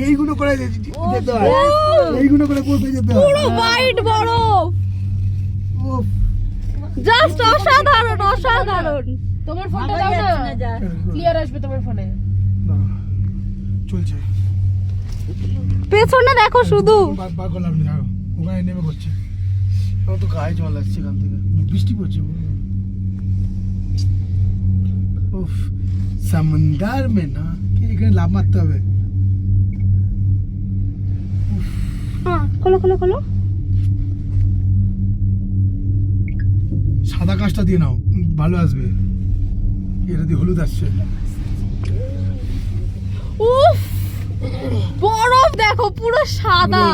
এইগুলো করে যেতে হয়, এইগুলো করে পৌঁছে যেতে হয়। পুরো হোয়াইট বরফ, উফ, জাস্ট অসাধারণ অসাধারণ। তোমার ফোনটা দাও না, ক্লিয়ার আসবে তোমার ফোনে। না, চলছে। পেছনে দেখো শুধু। বার করলাম না, ওখানে নেমে করছে। আমার তো গায়ে জল আসছে এখান থেকে, বৃষ্টি পড়ছে। উফ, সমুদ্র মে না, এখানে লাভ মারতে হবে। হ্যাঁ, খোলো খোলো খোলো। সাদা কাঁচটা দিয়ে নাও, ভালো আসবে। এটা দিয়ে হলুদ আসছে। উফ, বরফ দেখো পুরো সাদা।